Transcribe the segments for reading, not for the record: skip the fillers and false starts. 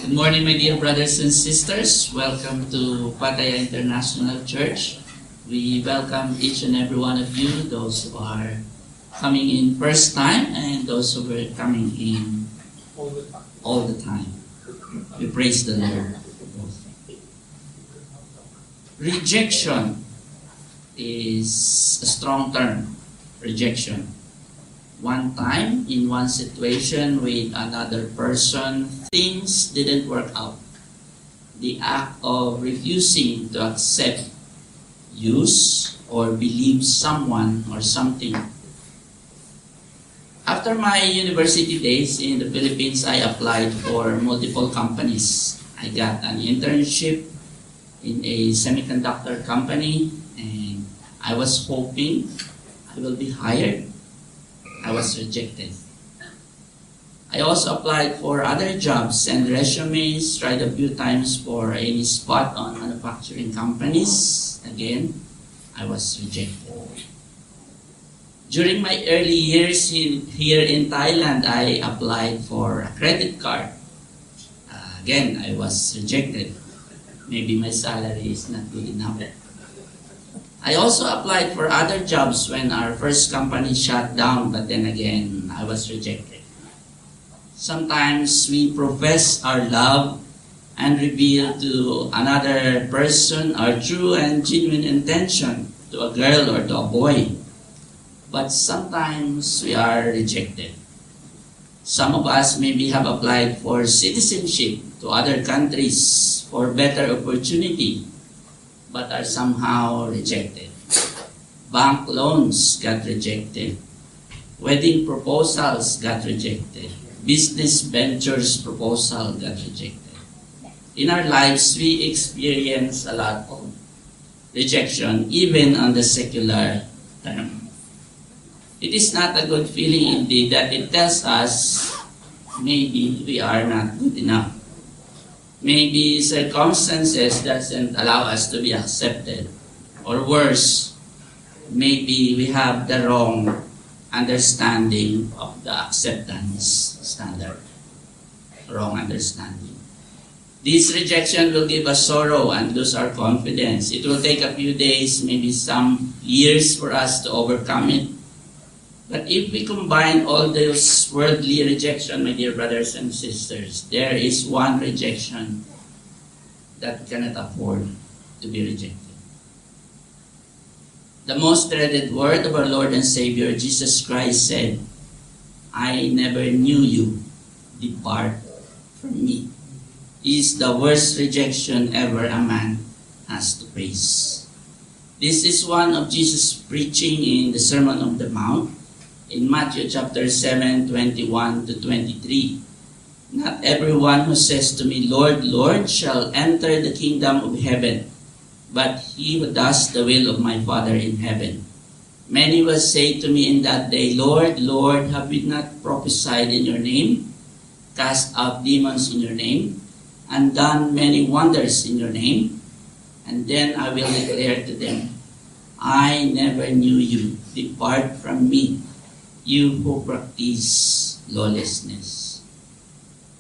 Good morning, my dear brothers and sisters. Welcome to Pattaya International Church. We welcome each and every one of you, those who are coming in first time and those who are coming in all the time. We praise the Lord. Rejection is a strong term. Rejection. One time, in one situation with another person, things didn't work out. The act of refusing to accept, use, or believe someone or something. After my university days in the Philippines, I applied for multiple companies. I got an internship in a semiconductor company, and I was hoping I will be hired. I was rejected. I also applied for other jobs and resumes, tried a few times for any spot on manufacturing companies. Again, I was rejected. During my early years here in Thailand, I applied for a credit card. Again, I was rejected. Maybe my salary is not good enough. I also applied for other jobs when our first company shut down, but then again, I was rejected. Sometimes we profess our love and reveal to another person our true and genuine intention, to a girl or to a boy. But sometimes we are rejected. Some of us maybe have applied for citizenship to other countries for better opportunity, but are somehow rejected. Bank loans got rejected. Wedding proposals got rejected. Business ventures proposal got rejected. In our lives, we experience a lot of rejection, even on the secular term. It is not a good feeling indeed that it tells us maybe we are not good enough. Maybe circumstances doesn't allow us to be accepted. Or worse, maybe we have the wrong understanding of the acceptance standard. Wrong understanding. This rejection will give us sorrow and lose our confidence. It will take a few days, maybe some years for us to overcome it. But if we combine all those worldly rejection, my dear brothers and sisters, there is one rejection that cannot afford to be rejected. The most dreaded word of our Lord and Savior, Jesus Christ, said, "I never knew you. Depart from me." Is the worst rejection ever a man has to face. This is one of Jesus' preaching in the Sermon on the Mount, in Matthew chapter 7, 21 to 23. "Not everyone who says to me, 'Lord, Lord,' shall enter the kingdom of heaven, but he who does the will of my Father in heaven. Many will say to me in that day, 'Lord, Lord, have we not prophesied in your name, cast out demons in your name, and done many wonders in your name?' And then I will declare to them, 'I never knew you. Depart from me, you who practice lawlessness.'"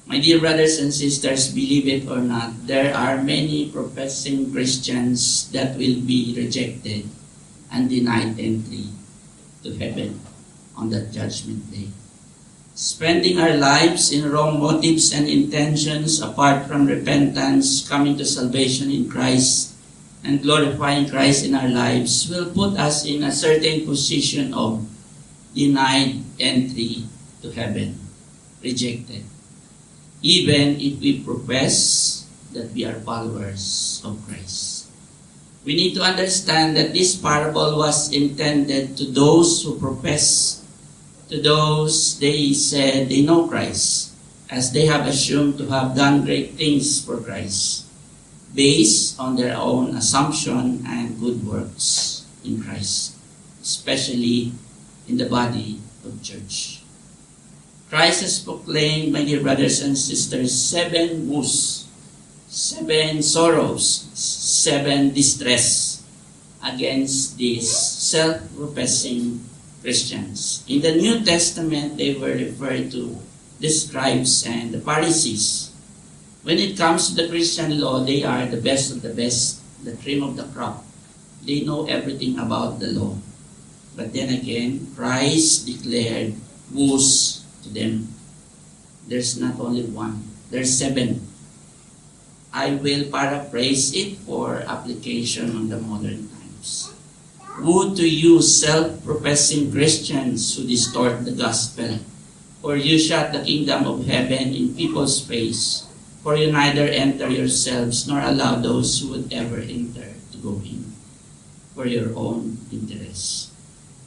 My dear brothers and sisters, believe it or not, there are many professing Christians that will be rejected and denied entry to heaven on that judgment day. Spending our lives in wrong motives and intentions apart from repentance, coming to salvation in Christ, and glorifying Christ in our lives will put us in a certain position of denied entry to heaven, rejected, even if we profess that we are followers of Christ. We need to understand that this parable was intended to those who profess, to those they said they know Christ, as they have assumed to have done great things for Christ, based on their own assumption and good works in Christ, especially in the body of church. Christ has proclaimed, my dear brothers and sisters, 7 woes, 7 sorrows, 7 distress against these self-professing Christians. In the New Testament, they were referred to the scribes and the Pharisees. When it comes to the Christian law, they are the best of the best, the cream of the crop. They know everything about the law. But then again, Christ declared woes to them. There's not only one, there's 7. I will paraphrase it for application on the modern times. Woe to you, self-professing Christians who distort the gospel, for you shut the kingdom of heaven in people's face, for you neither enter yourselves nor allow those who would ever enter to go in, for your own interest.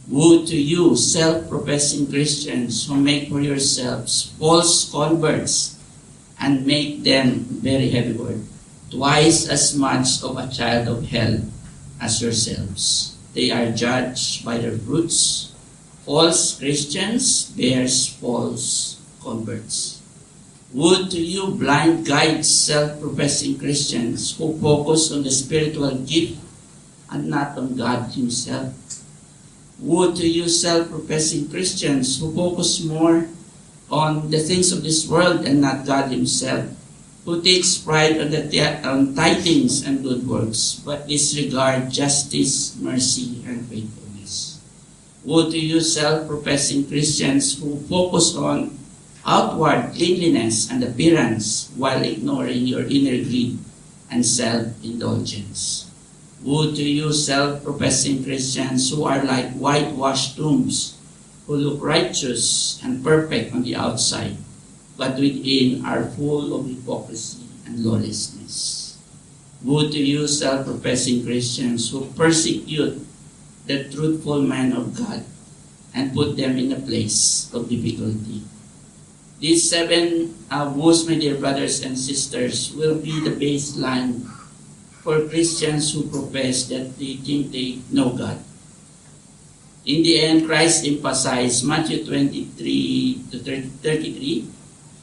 Woe to you, self-professing Christians who make for yourselves false converts and make them, very heavy word, twice as much of a child of hell as yourselves. They are judged by their fruits. False Christians bears false converts. Woe to you, blind guides, self-professing Christians who focus on the spiritual gift and not on God Himself. Woe to you, self-professing Christians who focus more on the things of this world and not God Himself, who takes pride on tithings and good works, but disregard justice, mercy, and faithfulness. Woe to you, self-professing Christians who focus on outward cleanliness and appearance while ignoring your inner greed and self-indulgence. Woe to you, self-professing Christians who are like whitewashed tombs, who look righteous and perfect on the outside, but within are full of hypocrisy and lawlessness. Woe to you, self-professing Christians who persecute the truthful men of God and put them in a place of difficulty. These 7 woes, my dear brothers and sisters, will be the baseline for Christians who profess that they think they know God. In the end, Christ emphasized Matthew 23 to 33,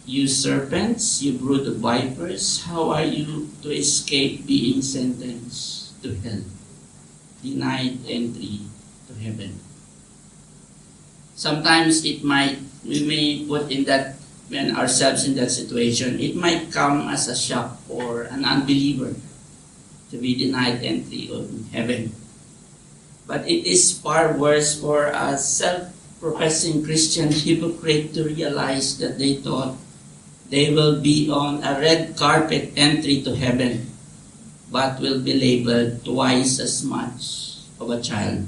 you serpents, you brood of vipers, how are you to escape being sentenced to hell? Denied entry to heaven. Sometimes we may put in that, when ourselves in that situation, it might come as a shock for an unbeliever to be denied entry of heaven. But it is far worse for a self-professing Christian hypocrite to realize that they thought they will be on a red carpet entry to heaven, but will be labeled twice as much of a child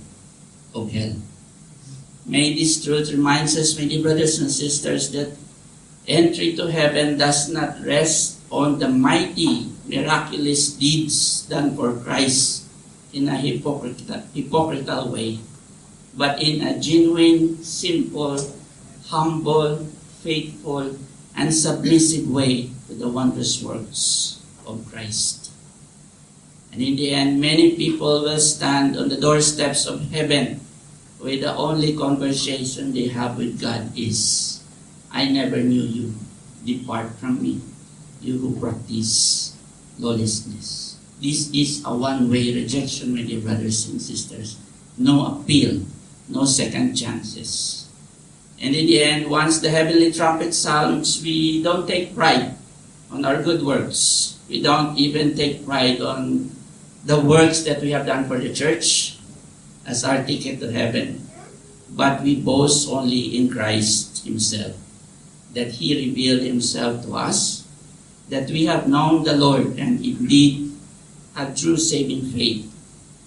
of hell. May this truth remind us, my dear brothers and sisters, that entry to heaven does not rest on the mighty, miraculous deeds done for Christ in a hypocritical way, but in a genuine, simple, humble, faithful, and submissive way to the wondrous works of Christ. And in the end, many people will stand on the doorsteps of heaven where the only conversation they have with God is, I never knew you. Depart from me, you who practice lawlessness. This is a one-way rejection, my dear brothers and sisters. No appeal, no second chances. And in the end, once the heavenly trumpet sounds, we don't take pride on our good works. We don't even take pride on the works that we have done for the church as our ticket to heaven. But we boast only in Christ Himself, that He revealed Himself to us, that we have known the Lord and indeed have true saving faith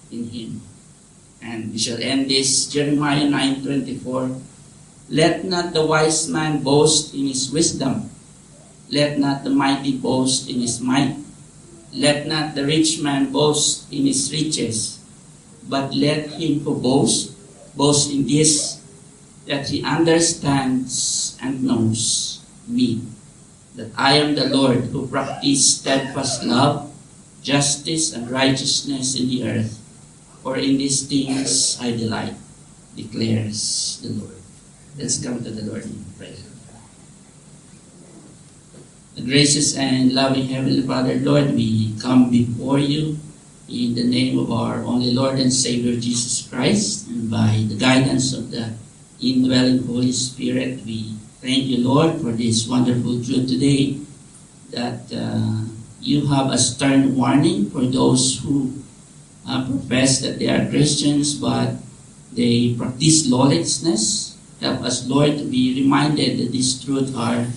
in Him. And we shall end this, Jeremiah 9:24. Let not the wise man boast in his wisdom. Let not the mighty boast in his might. Let not the rich man boast in his riches. But let him who boast in this, that he understands and knows me, that I am the Lord who practice steadfast love, justice, and righteousness in the earth. For in these things I delight, declares the Lord. Let's come to the Lord in prayer. The gracious and loving Heavenly Father, Lord, we come before you in the name of our only Lord and Savior Jesus Christ, and by the guidance of the indwelling Holy Spirit, we thank you, Lord, for this wonderful truth today, that you have a stern warning for those who profess that they are Christians but they practice lawlessness. Help us, Lord, to be reminded that these truths are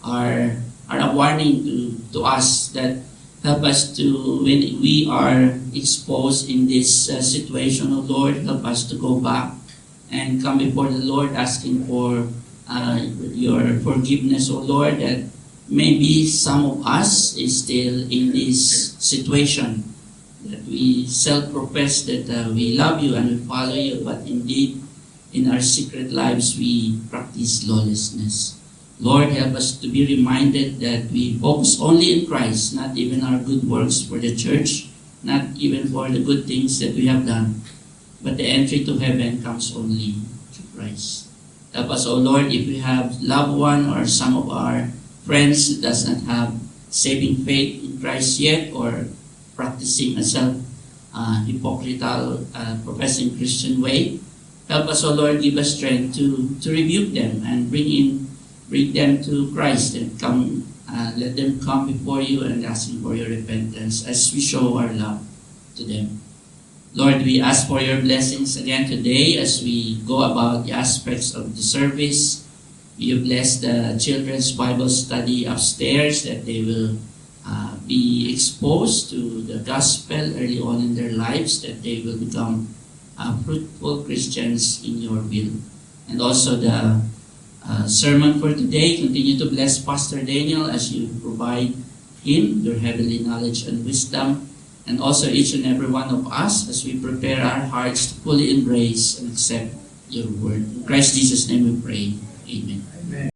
a warning to us, that help us to, when we are exposed in this situation, oh Lord, help us to go back and come before the Lord asking for your forgiveness, oh Lord, that maybe some of us is still in this situation, that we self-profess that we love you and we follow you, but indeed in our secret lives we practice lawlessness. Lord, help us to be reminded that we focus only in Christ, not even our good works for the church, not even for the good things that we have done, but the entry to heaven comes only through Christ. Help us, O Lord, if we have loved one or some of our friends who does not have saving faith in Christ yet, or practicing a hypocritical, professing Christian way, help us, O Lord, give us strength to rebuke them and bring them to Christ and let them come before you and asking for your repentance as we show our love to them. Lord, we ask for your blessings again today as we go about the aspects of the service. You bless the children's Bible study upstairs, that they will be exposed to the gospel early on in their lives, that they will become fruitful Christians in your will. And also the sermon for today, continue to bless Pastor Daniel as you provide him your heavenly knowledge and wisdom, and also each and every one of us as we prepare our hearts to fully embrace and accept your word. In Christ Jesus' name we pray. Amen.